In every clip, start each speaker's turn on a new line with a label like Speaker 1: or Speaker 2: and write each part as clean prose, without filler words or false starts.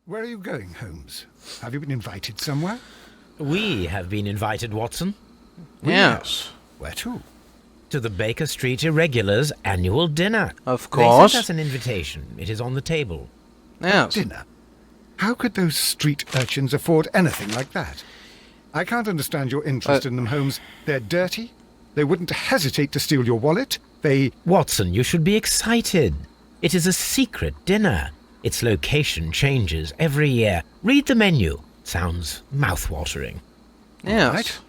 Speaker 1: Where are you going, Holmes? Have you been invited somewhere?
Speaker 2: We have been invited, Watson.
Speaker 3: Yes.
Speaker 1: Where to?
Speaker 2: To the Baker Street Irregulars' annual dinner.
Speaker 3: Of course.
Speaker 2: They sent us an invitation. It is on the table.
Speaker 3: Yes.
Speaker 1: Dinner? How could those street urchins afford anything like that? I can't understand your interest in them, Holmes. They're dirty. They wouldn't hesitate to steal your wallet.
Speaker 2: Watson, you should be excited. It is a secret dinner. Its location changes every year. Read the menu. Sounds mouth-watering.
Speaker 3: Yes.
Speaker 1: Right?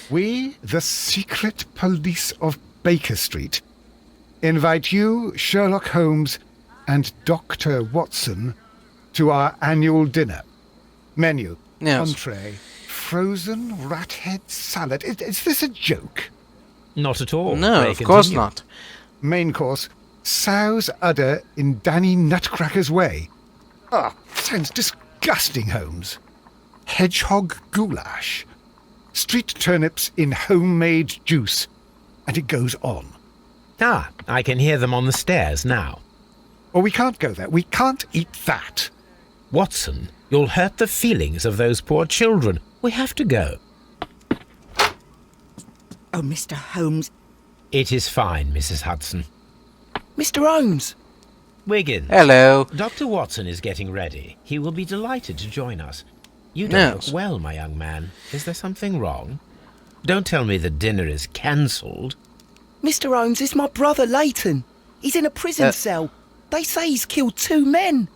Speaker 1: We, the secret police of Baker Street, invite you, Sherlock Holmes, and Dr. Watson to our annual dinner. Menu.
Speaker 3: Yes.
Speaker 1: Entree. Frozen rat head salad. Is this a joke?
Speaker 2: Not at all.
Speaker 3: No,
Speaker 2: Pray
Speaker 3: of course
Speaker 2: continue.
Speaker 3: not.
Speaker 1: Main course. Sow's udder in Danny Nutcracker's way. Sounds disgusting, Holmes. Hedgehog goulash. Street turnips in homemade juice. And it goes on.
Speaker 2: I can hear them on the stairs now.
Speaker 1: Oh, we can't go there. We can't eat that.
Speaker 2: Watson, you'll hurt the feelings of those poor children. We have to go.
Speaker 4: Oh, Mr. Holmes.
Speaker 2: It is fine, Mrs. Hudson.
Speaker 4: Mr. Holmes!
Speaker 2: Wiggins.
Speaker 3: Hello.
Speaker 2: Dr. Watson is getting ready. He will be delighted to join us. You don't
Speaker 3: Yes.
Speaker 2: look well, my young man. Is there something wrong? Don't tell me the dinner is cancelled.
Speaker 4: Mr. Holmes, it's my brother Leighton. He's in a prison cell. They say he's killed 2 men.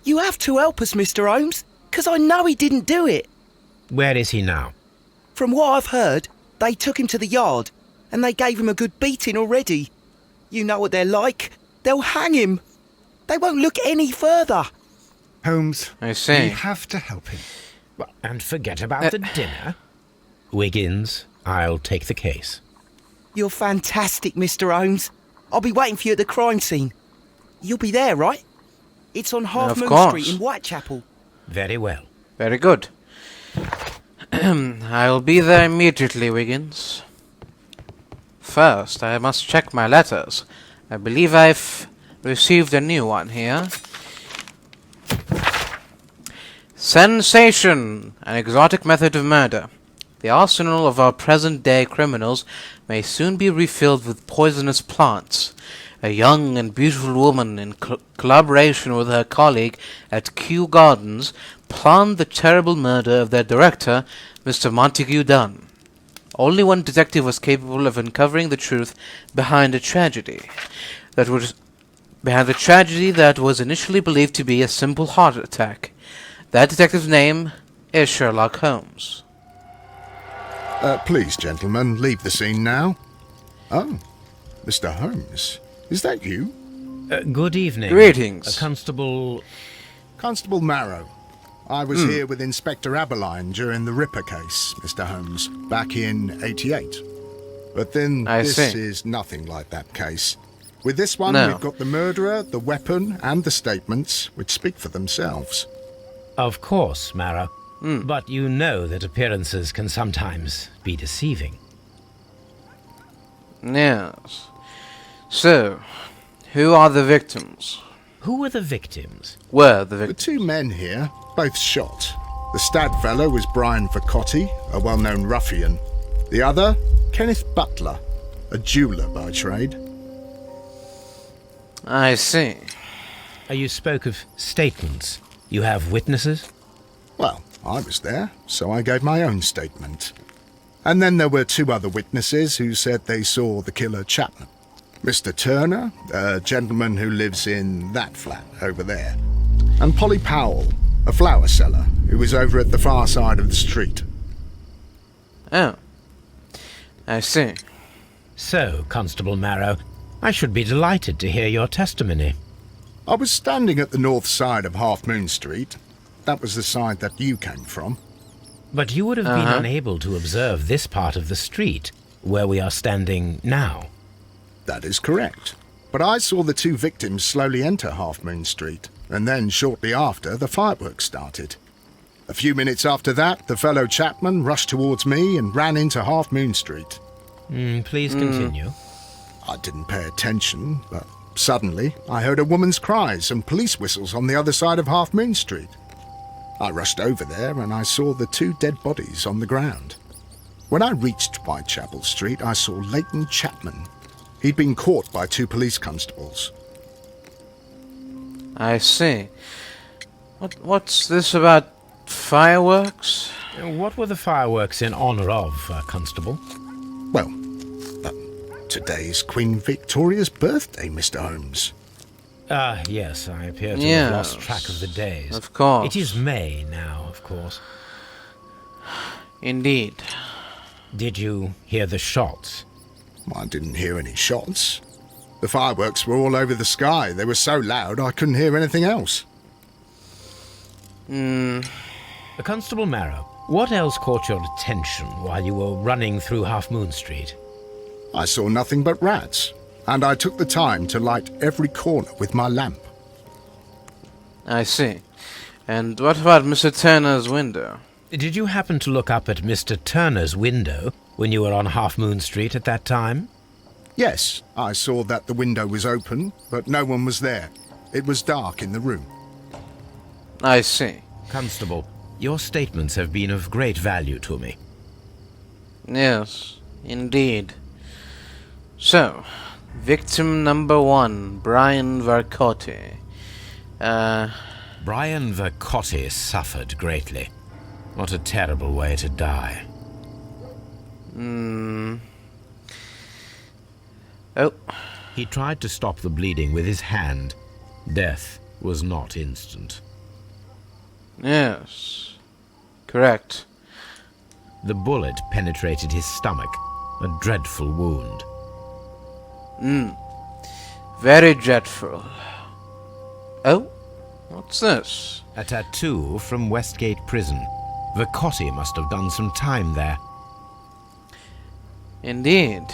Speaker 4: You have to help us, Mr. Holmes, 'cause I know he didn't do it.
Speaker 2: Where is he now?
Speaker 4: From what I've heard, they took him to the yard, and they gave him a good beating already. You know what they're like. They'll hang him. They won't look any further.
Speaker 1: Holmes,
Speaker 3: I see.
Speaker 1: we have to help him.
Speaker 2: And forget about the dinner? Wiggins, I'll take the case.
Speaker 4: You're fantastic, Mr. Holmes. I'll be waiting for you at the crime scene. You'll be there, right? It's on Half
Speaker 3: Of
Speaker 4: Moon
Speaker 3: course.
Speaker 4: Street in Whitechapel.
Speaker 2: Very well.
Speaker 3: Very good. I'll be there immediately, Wiggins. First, I must check my letters. I believe I've received a new one here. Sensation! An exotic method of murder. The arsenal of our present-day criminals may soon be refilled with poisonous plants. A young and beautiful woman, in collaboration with her colleague at Kew Gardens, planned the terrible murder of their director, Mr. Montague Dunn. Only one detective was capable of uncovering the truth behind a tragedy that was initially believed to be a simple heart attack. That detective's name is Sherlock Holmes.
Speaker 5: Please, gentlemen, leave the scene now. Oh, Mr. Holmes, is that you?
Speaker 2: Good evening.
Speaker 3: Greetings.
Speaker 2: Constable...
Speaker 5: Constable Marrow. I was here with Inspector Aberline during the Ripper case, Mr. Holmes, back in '88. But then
Speaker 3: I
Speaker 5: this
Speaker 3: see.
Speaker 5: is nothing like that case. With this one,
Speaker 3: No.
Speaker 5: we've got the murderer, the weapon, and the statements, which speak for themselves.
Speaker 2: Of course, Mara. But you know that appearances can sometimes be deceiving.
Speaker 3: Yes. So, who are the victims?
Speaker 2: Who were the victims?
Speaker 3: Were the
Speaker 5: The
Speaker 3: victims?
Speaker 5: 2 men here, both shot. The stabbed fellow was Brian Vercotti, a well-known ruffian. The other, Kenneth Butler, a jeweller by trade.
Speaker 3: I see.
Speaker 2: You spoke of statements. You have witnesses?
Speaker 5: Well, I was there, so I gave my own statement. And then there were 2 other witnesses who said they saw the killer Chapman. Mr. Turner, a gentleman who lives in that flat over there. And Polly Powell, a flower seller, who was over at the far side of the street.
Speaker 3: Oh. I see.
Speaker 2: So, Constable Marrow, I should be delighted to hear your testimony.
Speaker 5: I was standing at the north side of Half Moon Street. That was the side that you came from.
Speaker 2: But you would have been unable to observe this part of the street, where we are standing now.
Speaker 5: That is correct. But I saw the 2 victims slowly enter Half Moon Street, and then shortly after, the fireworks started. A few minutes after that, the fellow Chapman rushed towards me and ran into Half Moon Street.
Speaker 2: Please continue.
Speaker 5: I didn't pay attention, but suddenly I heard a woman's cries and police whistles on the other side of Half Moon Street. I rushed over there and I saw the 2 dead bodies on the ground. When I reached Whitechapel Street, I saw Leighton Chapman. He'd been caught by 2 police constables.
Speaker 3: I see. What's this about fireworks?
Speaker 2: What were the fireworks in honor of, Constable?
Speaker 5: Well, today's Queen Victoria's birthday, Mr. Holmes.
Speaker 2: Yes, I appear to have lost track of the days.
Speaker 3: Of course.
Speaker 2: It is May now, of course.
Speaker 3: Indeed.
Speaker 2: Did you hear the shots?
Speaker 5: I didn't hear any shots. The fireworks were all over the sky. They were so loud I couldn't hear anything else.
Speaker 2: Constable Marrow, what else caught your attention while you were running through Half Moon Street?
Speaker 5: I saw nothing but rats, and I took the time to light every corner with my lamp.
Speaker 3: I see. And what about Mr. Turner's window?
Speaker 2: Did you happen to look up at Mr. Turner's window when you were on Half Moon Street at that time?
Speaker 5: Yes, I saw that the window was open, but no one was there. It was dark in the room.
Speaker 3: I see.
Speaker 2: Constable, your statements have been of great value to me.
Speaker 3: Yes, indeed. So, victim number 1, Brian Vercotti.
Speaker 2: Brian Vercotti suffered greatly. What a terrible way to die.
Speaker 3: Oh,
Speaker 2: He tried to stop the bleeding with his hand. Death was not instant.
Speaker 3: yes. Correct.
Speaker 2: The bullet penetrated his stomach, a dreadful wound.
Speaker 3: Very dreadful. Oh, what's this?
Speaker 2: A tattoo from Westgate Prison. Vercotti must have done some time there.
Speaker 3: Indeed.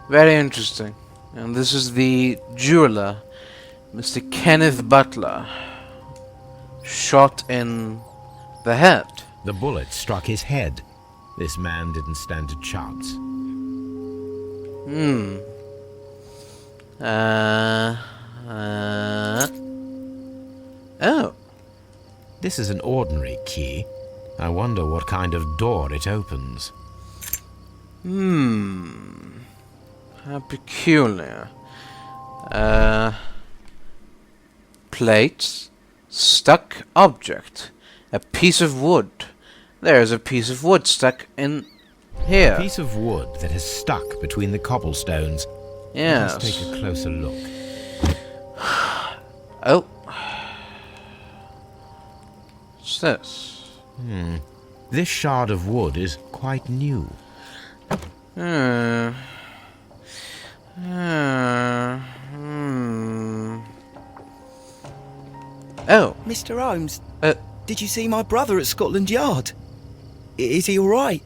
Speaker 3: Very interesting. And this is the jeweler, Mr. Kenneth Butler, shot in the head.
Speaker 2: The bullet struck his head. This man didn't stand a chance.
Speaker 3: Oh,
Speaker 2: This is an ordinary key. I wonder what kind of door it opens.
Speaker 3: how peculiar. Plates, stuck object, a piece of wood. There's a piece of wood stuck in here.
Speaker 2: A piece of wood that has stuck between the cobblestones.
Speaker 3: Yes.
Speaker 2: Let's take a closer look.
Speaker 3: Oh. What's this?
Speaker 2: This shard of wood is quite new.
Speaker 3: Oh.
Speaker 4: Mr. Holmes,
Speaker 3: Uh,
Speaker 4: did you see my brother at Scotland Yard? Is he all right?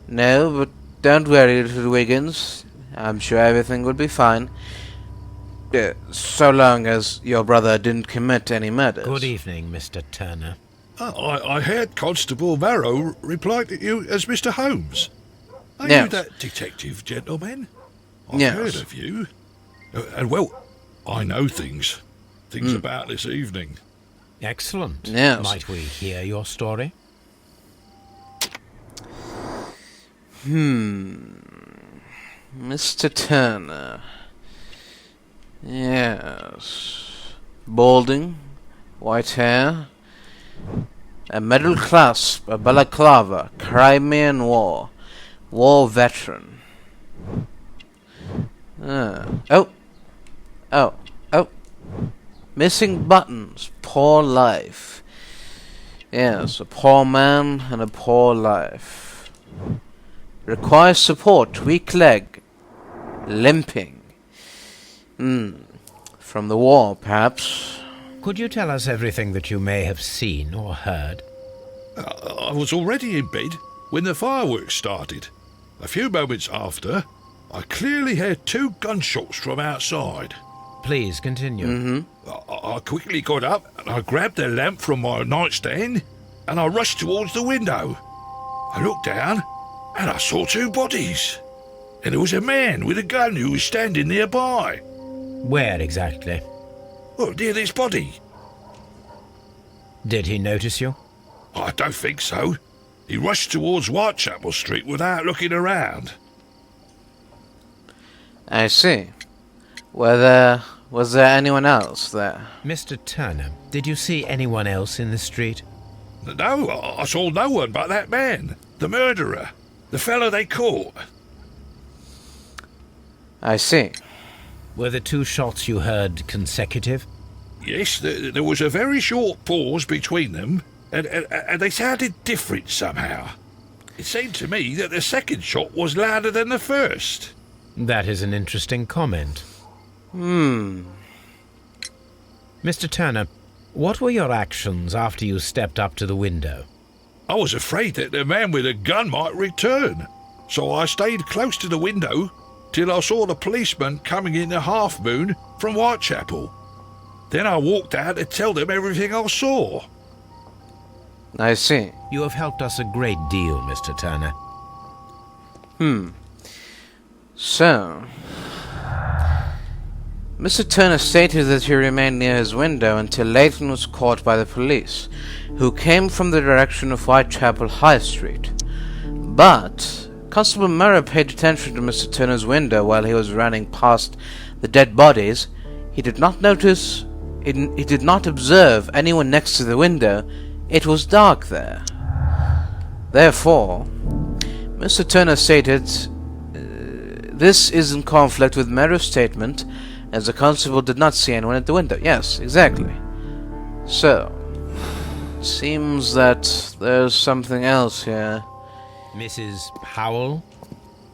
Speaker 3: no, but don't worry, little Wiggins. I'm sure everything will be fine. So long as your brother didn't commit any murders.
Speaker 2: Good evening, Mr. Turner.
Speaker 6: I heard Constable Marrow reply to you as Mr. Holmes. Are
Speaker 3: Yes.
Speaker 6: you that detective gentleman? I've
Speaker 3: Yes.
Speaker 6: heard of you. And well, I know things about this evening.
Speaker 2: Excellent.
Speaker 3: Yes.
Speaker 2: Might we hear your story?
Speaker 3: Mr. Turner. Yes. Balding, white hair, a middle class, a balaclava, Crimean War, war veteran. Oh. Missing buttons, poor life. Yes, a poor man and a poor life. Requires support, weak leg, limping. From the war, perhaps.
Speaker 2: Could you tell us everything that you may have seen or heard?
Speaker 6: I was already in bed when the fireworks started. A few moments after, I clearly heard 2 gunshots from outside.
Speaker 2: Please continue.
Speaker 6: I quickly got up and I grabbed the lamp from my nightstand and I rushed towards the window. I looked down and I saw 2 bodies. And there was a man with a gun who was standing nearby.
Speaker 2: Where exactly?
Speaker 6: Well, near this body.
Speaker 2: Did he notice you?
Speaker 6: I don't think so. He rushed towards Whitechapel Street without looking around.
Speaker 3: I see. Was there anyone else there?
Speaker 2: Mr. Turner, did you see anyone else in the street?
Speaker 6: No, I saw no one but that man, the murderer, the fellow they caught.
Speaker 3: I see.
Speaker 2: Were the 2 shots you heard consecutive?
Speaker 6: Yes, there was a very short pause between them, and they sounded different somehow. It seemed to me that the second shot was louder than the first.
Speaker 2: That is an interesting comment.
Speaker 3: Hmm.
Speaker 2: Mr. Turner, what were your actions after you stepped up to the window?
Speaker 6: I was afraid that the man with a gun might return, so I stayed close to the window till I saw the policeman coming in the Half Moon from Whitechapel. Then I walked out to tell them everything I saw.
Speaker 3: I see.
Speaker 2: You have helped us a great deal, Mr. Turner.
Speaker 3: So, Mr. Turner stated that he remained near his window until Leighton was caught by the police, who came from the direction of Whitechapel High Street. But Constable Murray paid attention to Mr. Turner's window while he was running past the dead bodies. He did not observe anyone next to the window. It was dark there. Therefore, Mr. Turner stated this is in conflict with Murray's statement, as the constable did not see anyone at the window. Yes, exactly. So, it seems that there's something else here.
Speaker 2: Mrs. Powell?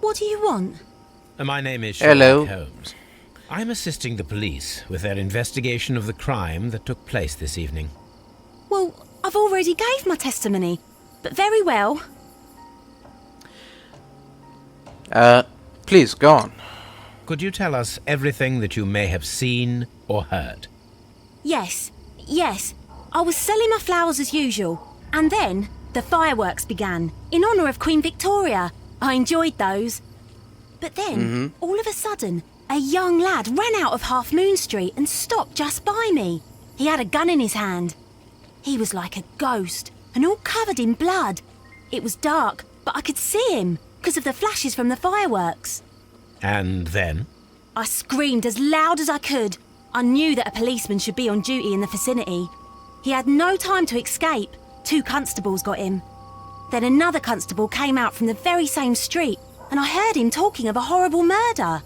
Speaker 7: What do you want?
Speaker 2: My name is
Speaker 3: Hello.
Speaker 2: Sherlock Holmes. I'm assisting the police with their investigation of the crime that took place this evening.
Speaker 7: Well, I've already gave my testimony, but very well.
Speaker 3: Please, go on.
Speaker 2: Could you tell us everything that you may have seen or heard?
Speaker 7: Yes. I was selling my flowers as usual, and then the fireworks began, in honour of Queen Victoria. I enjoyed those. But then, all of a sudden, a young lad ran out of Half Moon Street and stopped just by me. He had a gun in his hand. He was like a ghost, and all covered in blood. It was dark, but I could see him, because of the flashes from the fireworks.
Speaker 2: And then?
Speaker 7: I screamed as loud as I could. I knew that a policeman should be on duty in the vicinity. He had no time to escape. 2 constables got him. Then another constable came out from the very same street, and I heard him talking of a horrible murder.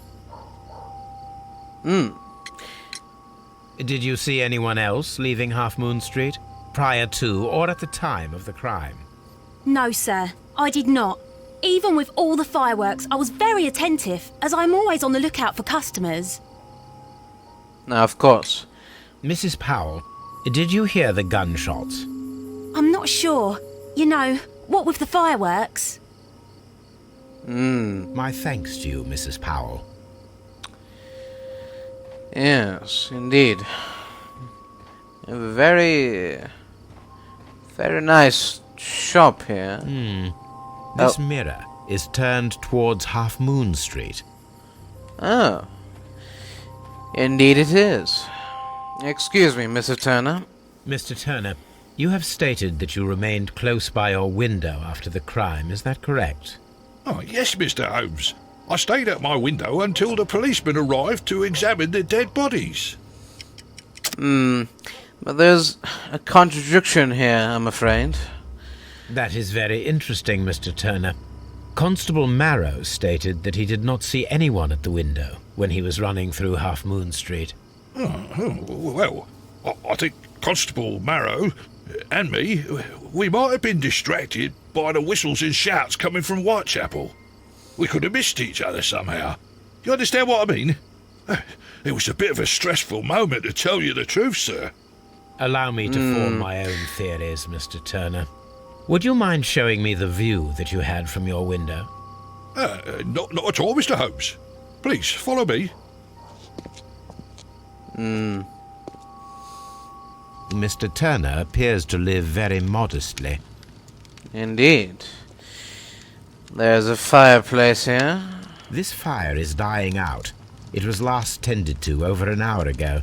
Speaker 2: Did you see anyone else leaving Half Moon Street, prior to or at the time of the crime?
Speaker 7: No, sir, I did not. Even with all the fireworks, I was very attentive, as I'm always on the lookout for customers.
Speaker 3: Now, of course.
Speaker 2: Mrs. Powell, did you hear the gunshots?
Speaker 7: I'm not sure. You know, what with the fireworks?
Speaker 2: My thanks to you, Mrs. Powell.
Speaker 3: Yes, indeed. A very nice shop here.
Speaker 2: This mirror is turned towards Half Moon Street.
Speaker 3: Oh. Indeed it is. Excuse me, Mr. Turner.
Speaker 2: Mr. Turner, you have stated that you remained close by your window after the crime, is that correct?
Speaker 6: Oh, yes, Mr. Holmes. I stayed at my window until the policeman arrived to examine the dead bodies.
Speaker 3: But there's a contradiction here, I'm afraid.
Speaker 2: That is very interesting, Mr. Turner. Constable Marrow stated that he did not see anyone at the window when he was running through Half Moon Street.
Speaker 6: Well, I think Constable Marrow and me, we might have been distracted by the whistles and shouts coming from Whitechapel. We could have missed each other somehow. You understand what I mean? It was a bit of a stressful moment, to tell you the truth, sir.
Speaker 2: Allow me to form my own theories, Mr. Turner. Would you mind showing me the view that you had from your window?
Speaker 6: Not at all, Mr. Holmes. Please, follow me.
Speaker 2: Mr. Turner appears to live very modestly.
Speaker 3: Indeed. There's a fireplace here.
Speaker 2: This fire is dying out. It was last tended to over an hour ago.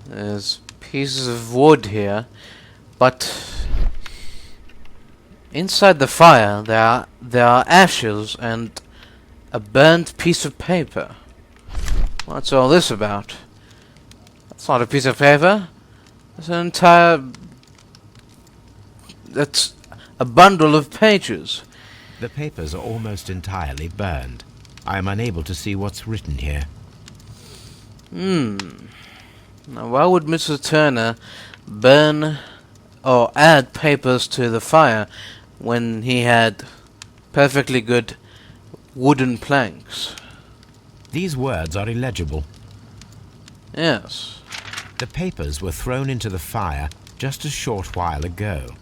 Speaker 3: There's pieces of wood here, but inside the fire there are ashes and a burnt piece of paper. What's all this about? That's not a piece of paper. That's an entire... That's a bundle of pages.
Speaker 2: The papers are almost entirely burned. I am unable to see what's written here.
Speaker 3: Now, why would Mr. Turner burn or add papers to the fire when he had perfectly good wooden planks?
Speaker 2: These words are illegible.
Speaker 3: Yes.
Speaker 2: The papers were thrown into the fire just a short while ago.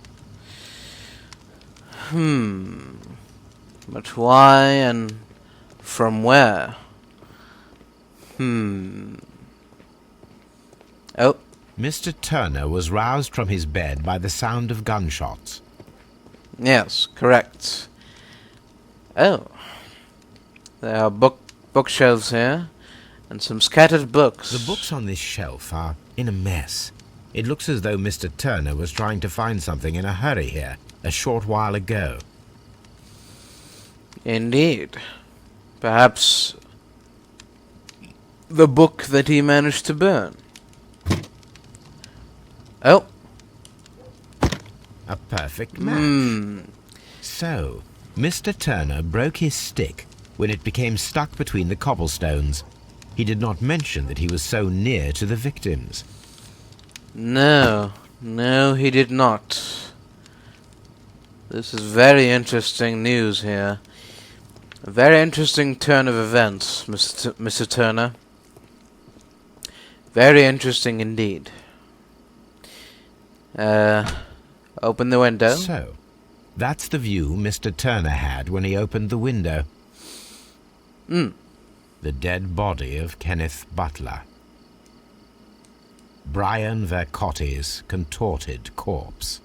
Speaker 3: But why and from where? Oh,
Speaker 2: Mr. Turner was roused from his bed by the sound of gunshots.
Speaker 3: yes, correct. Oh, there are bookshelves here, and some scattered books.
Speaker 2: The books on this shelf are in a mess. It looks as though Mr. Turner was trying to find something in a hurry here, a short while ago.
Speaker 3: Indeed. Perhaps the book that he managed to burn. Oh.
Speaker 2: A perfect match. So, Mr. Turner broke his stick when it became stuck between the cobblestones. He did not mention that he was so near to the victims.
Speaker 3: No, he did not. This is very interesting news here. A very interesting turn of events, Mr. Turner. Very interesting indeed. Open the window.
Speaker 2: So, that's the view Mr. Turner had when he opened the window. The dead body of Kenneth Butler. Brian Vercotti's contorted corpse.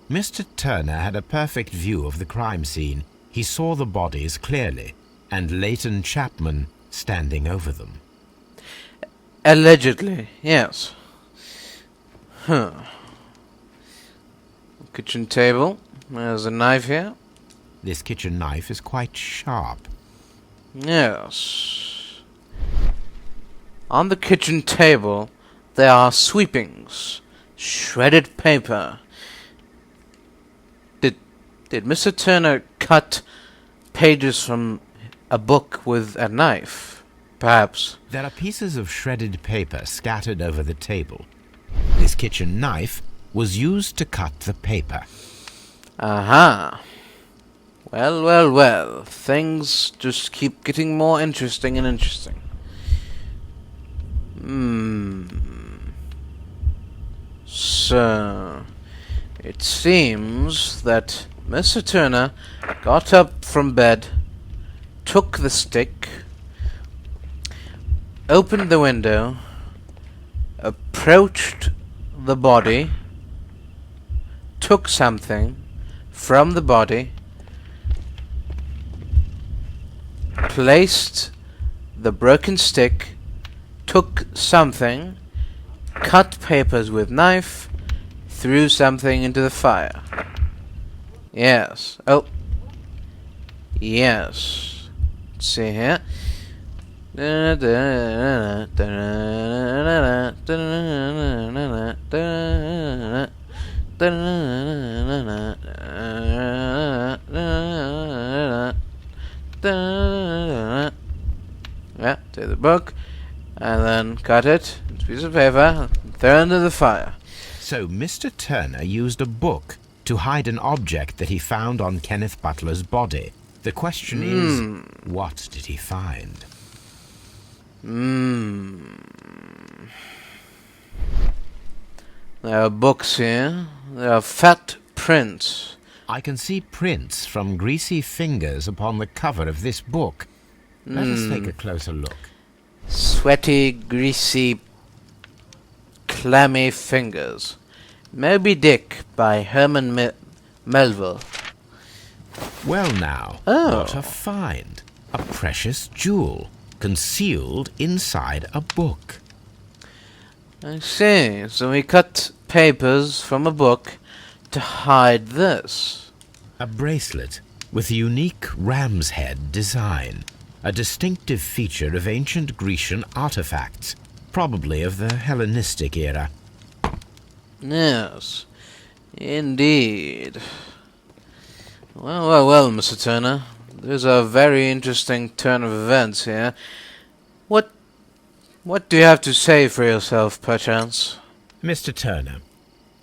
Speaker 2: Mr. Turner had a perfect view of the crime scene. He saw the bodies clearly, and Leighton Chapman standing over them.
Speaker 3: Allegedly, yes. Kitchen table. There's a knife here.
Speaker 2: This kitchen knife is quite sharp.
Speaker 3: Yes. On the kitchen table, there are sweepings, shredded paper. Did Mr. Turner cut pages from a book with a knife? Perhaps.
Speaker 2: There are pieces of shredded paper scattered over the table. This kitchen knife was used to cut the paper.
Speaker 3: Aha. Well. Things just keep getting more interesting and interesting. So, it seems that Mr. Turner got up from bed, took the stick, opened the window, approached the body, took something from the body, placed the broken stick, took something, cut papers with knife, threw something into the fire. Yes. Oh. Yes. Let's see here. Yeah, take the book, and then cut it into a piece of paper, throw it into the fire.
Speaker 2: So Mr. Turner used a book to hide an object that he found on Kenneth Butler's body. The question is, what did he find?
Speaker 3: There are books here. There are fat prints.
Speaker 2: I can see prints from greasy fingers upon the cover of this book. Let us take a closer look.
Speaker 3: Sweaty, greasy, clammy fingers. Moby Dick by Herman Melville.
Speaker 2: Well now, what a find. A precious jewel, concealed inside a book.
Speaker 3: I see. So he cut papers from a book to hide this.
Speaker 2: A bracelet with a unique ram's head design, a distinctive feature of ancient Grecian artifacts, probably of the Hellenistic era.
Speaker 3: Yes, indeed. Well, Mr. Turner. There's a very interesting turn of events here. What do you have to say for yourself, perchance?
Speaker 2: Mr. Turner,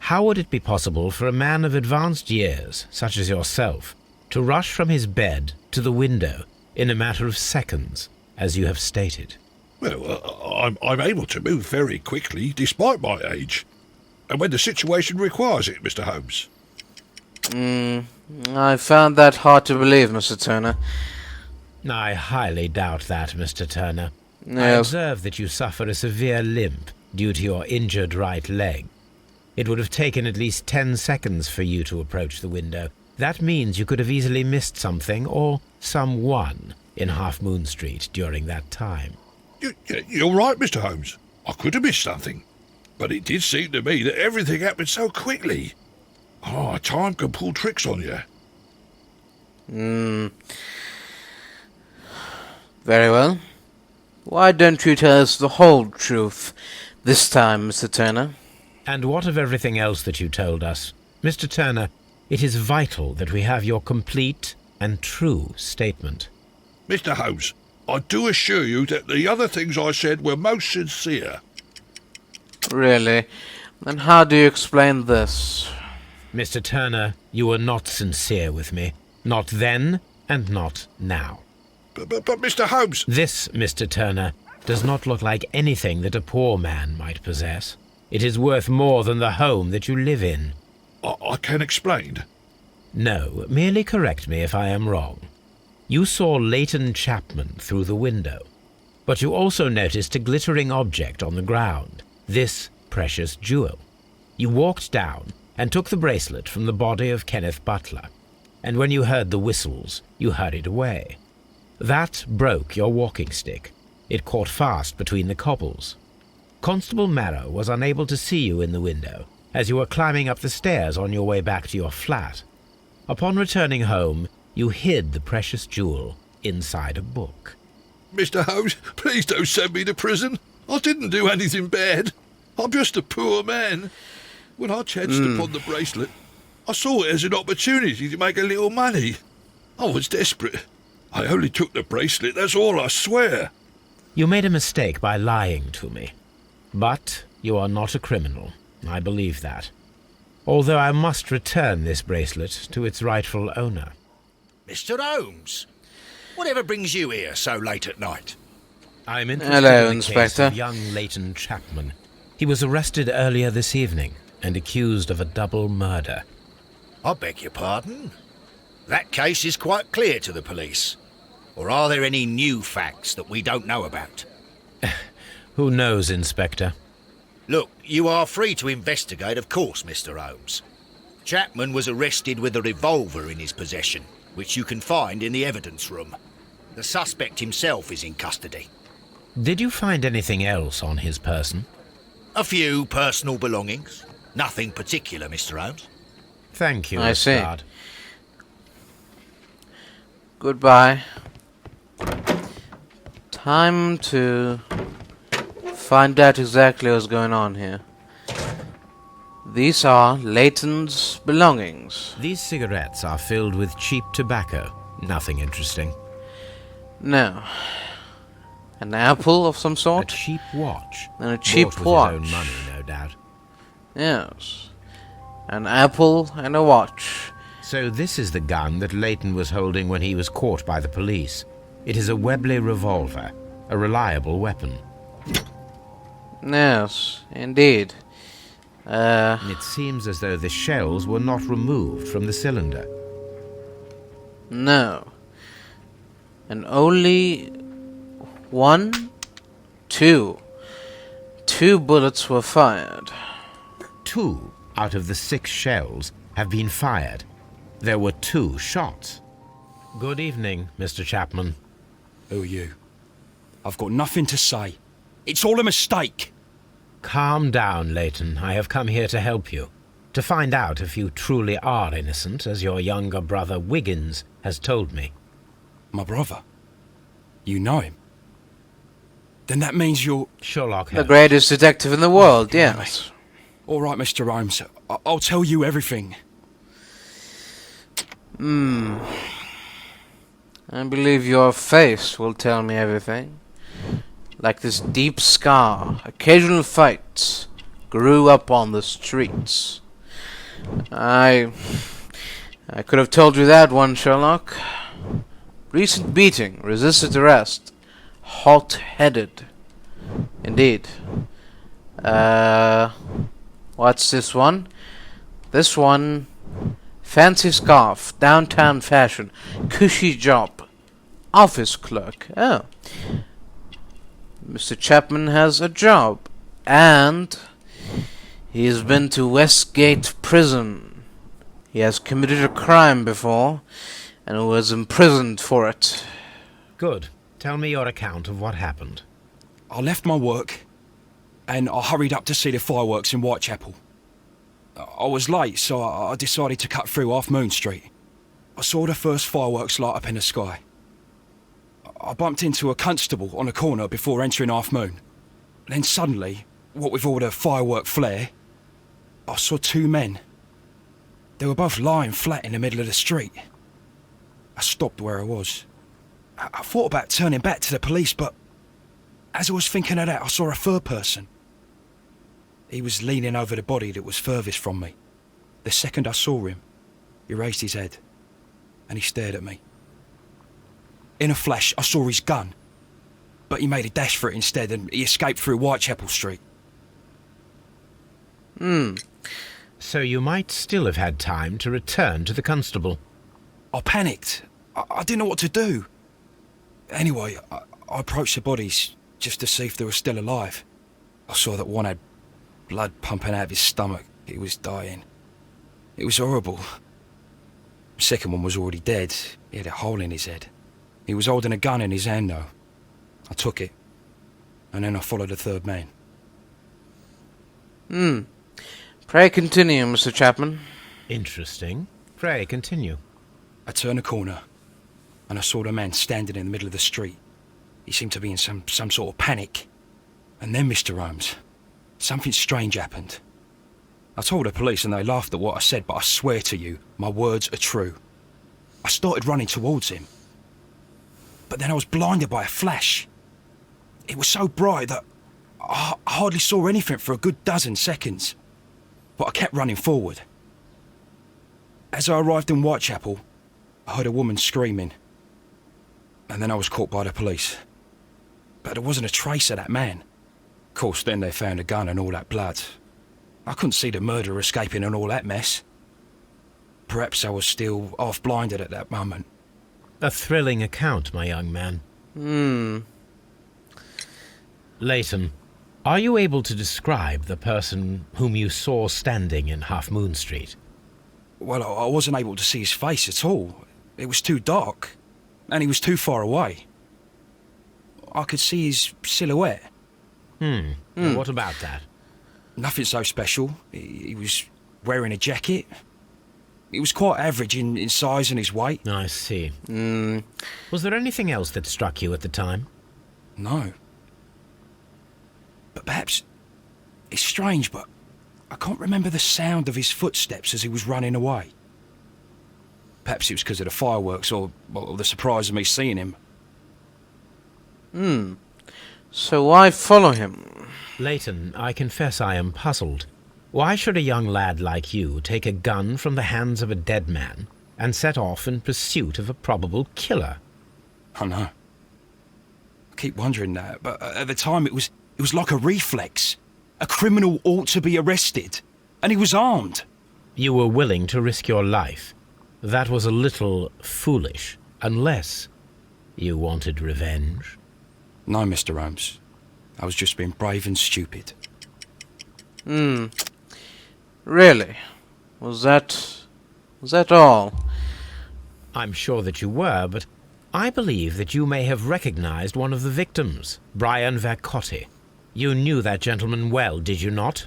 Speaker 2: how would it be possible for a man of advanced years, such as yourself, to rush from his bed to the window in a matter of seconds, as you have stated?
Speaker 6: Well, I'm able to move very quickly, despite my age. And when the situation requires it, Mr. Holmes.
Speaker 3: I found that hard to believe, Mr. Turner.
Speaker 2: I highly doubt that, Mr. Turner. I
Speaker 3: Yes.
Speaker 2: observe that you suffer a severe limp due to your injured right leg. It would have taken at least 10 seconds for you to approach the window. That means you could have easily missed something or someone in Half Moon Street during that time.
Speaker 6: You're right, Mr. Holmes. I could have missed something. But it did seem to me that everything happened so quickly. Oh, time can pull tricks on you.
Speaker 3: Very well. Why don't you tell us the whole truth this time, Mr. Turner?
Speaker 2: And what of everything else that you told us? Mr. Turner, it is vital that we have your complete and true statement.
Speaker 6: Mr. Holmes, I do assure you that the other things I said were most sincere.
Speaker 3: Really? Then how do you explain this?
Speaker 2: Mr. Turner, you were not sincere with me. Not then, and not now.
Speaker 6: But Mr. Holmes...
Speaker 2: This, Mr. Turner, does not look like anything that a poor man might possess. It is worth more than the home that you live in.
Speaker 6: I can explain.
Speaker 2: No, merely correct me if I am wrong. You saw Leighton Chapman through the window, but you also noticed a glittering object on the ground, this precious jewel. You walked down and took the bracelet from the body of Kenneth Butler, and when you heard the whistles, you hurried away. That broke your walking stick. It caught fast between the cobbles. Constable Marrow was unable to see you in the window, as you were climbing up the stairs on your way back to your flat. Upon returning home, you hid the precious jewel inside a book.
Speaker 6: Mr. Holmes, please don't send me to prison. I didn't do anything bad. I'm just a poor man. When I chanced upon the bracelet, I saw it as an opportunity to make a little money. I was desperate. I only took the bracelet, that's all, I swear.
Speaker 2: You made a mistake by lying to me. But you are not a criminal. I believe that. Although I must return this bracelet to its rightful owner.
Speaker 8: Mr. Holmes, whatever brings you here so late at night?
Speaker 2: I'm interested
Speaker 3: Hello,
Speaker 2: in the
Speaker 3: Inspector.
Speaker 2: case of young Leighton Chapman. He was arrested earlier this evening and accused of a double murder.
Speaker 8: I beg your pardon? That case is quite clear to the police. Or are there any new facts that we don't know about?
Speaker 2: Who knows, Inspector?
Speaker 8: Look, you are free to investigate, of course, Mr. Holmes. Chapman was arrested with a revolver in his possession, which you can find in the evidence room. The suspect himself is in custody.
Speaker 2: Did you find anything else on his person?
Speaker 8: A few personal belongings. Nothing particular, Mr. Holmes.
Speaker 2: Thank you,
Speaker 3: I see.
Speaker 2: Lestrade.
Speaker 3: Goodbye. Time to find out exactly what's going on here. These are Leighton's belongings.
Speaker 2: These cigarettes are filled with cheap tobacco. Nothing interesting.
Speaker 3: No. An apple of some
Speaker 2: A
Speaker 3: sort?
Speaker 2: cheap watch.
Speaker 3: And a cheap
Speaker 2: Bought with
Speaker 3: watch.
Speaker 2: his own money, no doubt.
Speaker 3: Yes. An apple and a watch.
Speaker 2: So this is the gun that Leighton was holding when he was caught by the police. It is a Webley revolver, a reliable weapon.
Speaker 3: Yes, indeed.
Speaker 2: It seems as though the shells were not removed from the cylinder.
Speaker 3: No. And only two bullets were fired.
Speaker 2: 2 out of the 6 shells have been fired. There were 2 shots. Good evening, Mr. Chapman.
Speaker 9: Who are you? I've got nothing to say. It's all a mistake.
Speaker 2: Calm down, Leighton. I have come here to help you. To find out if you truly are innocent, as your younger brother Wiggins has told me.
Speaker 9: My brother? You know him? Then that means you're...
Speaker 2: Sherlock
Speaker 3: The
Speaker 2: Holmes.
Speaker 3: greatest detective in the world, yes.
Speaker 9: All right, Mr. Holmes. I'll tell you everything.
Speaker 3: I believe your face will tell me everything. Like this deep scar, occasional fights, grew up on the streets. I could have told you that one, Sherlock. Recent beating, resisted arrest, hot-headed. Indeed. What's this one? This one, fancy scarf, downtown fashion, cushy job, office clerk. Oh. Mr. Chapman has a job, and he's been to Westgate Prison. He has committed a crime before, and was imprisoned for it.
Speaker 2: Good. Tell me your account of what happened.
Speaker 9: I left my work, and I hurried up to see the fireworks in Whitechapel. I was late, so I decided to cut through Half Moon Street. I saw the first fireworks light up in the sky. I bumped into a constable on a corner before entering Half Moon. Then suddenly, what with all the firework flare, I saw two men. They were both lying flat in the middle of the street. I stopped where I was. I thought about turning back to the police, but as I was thinking of that, I saw a third person. He was leaning over the body that was furthest from me. The second I saw him, he raised his head, and he stared at me. In a flash, I saw his gun, but he made a dash for it instead, and he escaped through Whitechapel Street.
Speaker 2: So you might still have had time to return to the constable.
Speaker 9: I panicked. I didn't know what to do. Anyway, I approached the bodies just to see if they were still alive. I saw that one had blood pumping out of his stomach. He was dying. It was horrible. The second one was already dead. He had a hole in his head. He was holding a gun in his hand, though. I took it, and then I followed the third man.
Speaker 3: Pray continue, Mr. Chapman.
Speaker 2: Interesting. Pray, continue.
Speaker 9: I turned a corner, and I saw the man standing in the middle of the street. He seemed to be in some sort of panic. And then, Mr. Holmes, something strange happened. I told the police and they laughed at what I said, but I swear to you, my words are true. I started running towards him. But then I was blinded by a flash. It was so bright that I hardly saw anything for a good dozen seconds. But I kept running forward. As I arrived in Whitechapel, I heard a woman screaming. And then I was caught by the police. But there wasn't a trace of that man. Of course, then they found a gun and all that blood. I couldn't see the murderer escaping and all that mess. Perhaps I was still half-blinded at that moment.
Speaker 2: A thrilling account, my young man. Leighton, are you able to describe the person whom you saw standing in Half Moon Street?
Speaker 9: Well, I wasn't able to see his face at all. It was too dark, and he was too far away. I could see his silhouette.
Speaker 2: Now, what about that?
Speaker 9: Nothing so special. He was wearing a jacket. He was quite average in size and his weight.
Speaker 2: I see. Was there anything else that struck you at the time?
Speaker 9: No. But perhaps... It's strange, but I can't remember the sound of his footsteps as he was running away. Perhaps it was because of the fireworks or the surprise of me seeing him.
Speaker 3: So why follow him?
Speaker 2: Leighton, I confess I am puzzled. Why should a young lad like you take a gun from the hands of a dead man and set off in pursuit of a probable killer?
Speaker 9: I know. I keep wondering that, but at the time it was like a reflex. A criminal ought to be arrested, and he was armed.
Speaker 2: You were willing to risk your life. That was a little foolish, unless you wanted revenge.
Speaker 9: No, Mr. Holmes. I was just being brave and stupid.
Speaker 3: Really? Was that all?
Speaker 2: I'm sure that you were, but I believe that you may have recognized one of the victims, Brian Vercotti. You knew that gentleman well, did you not?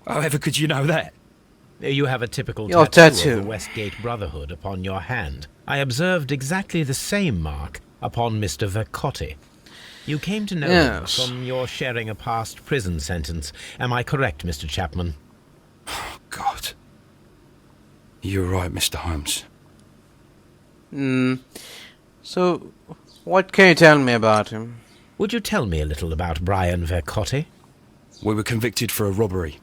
Speaker 9: However could you know that?
Speaker 2: You have a typical
Speaker 3: Your
Speaker 2: tattoo
Speaker 3: tattoo.
Speaker 2: of the Westgate Brotherhood upon your hand. I observed exactly the same mark upon Mr. Vercotti. You came to know him
Speaker 3: Yes.
Speaker 2: from your sharing a past prison sentence. Am I correct, Mr. Chapman?
Speaker 9: God. You're right, Mr. Holmes.
Speaker 3: So, what can you tell me about him?
Speaker 2: Would you tell me a little about Brian Vercotti?
Speaker 9: We were convicted for a robbery.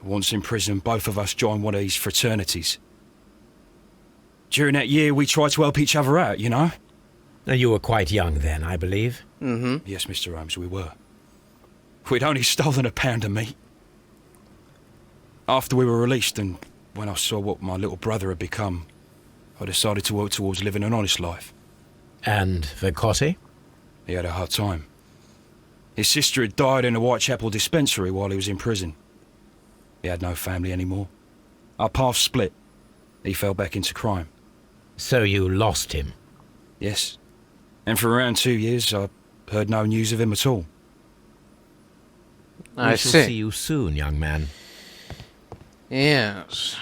Speaker 9: Once in prison, both of us joined one of these fraternities. During that year, we tried to help each other out, you know?
Speaker 2: You were quite young then, I believe.
Speaker 9: Yes, Mr. Holmes, we were. We'd only stolen a pound of meat. After we were released, and when I saw what my little brother had become, I decided to work towards living an honest life.
Speaker 2: And Vercotti?
Speaker 9: He had a hard time. His sister had died in a Whitechapel dispensary while he was in prison. He had no family anymore. Our paths split. He fell back into crime.
Speaker 2: So you lost him?
Speaker 9: Yes. And for around 2 years, I heard no news of him at all.
Speaker 3: I
Speaker 2: We shall see
Speaker 3: see.
Speaker 2: you soon, young man.
Speaker 3: Yes.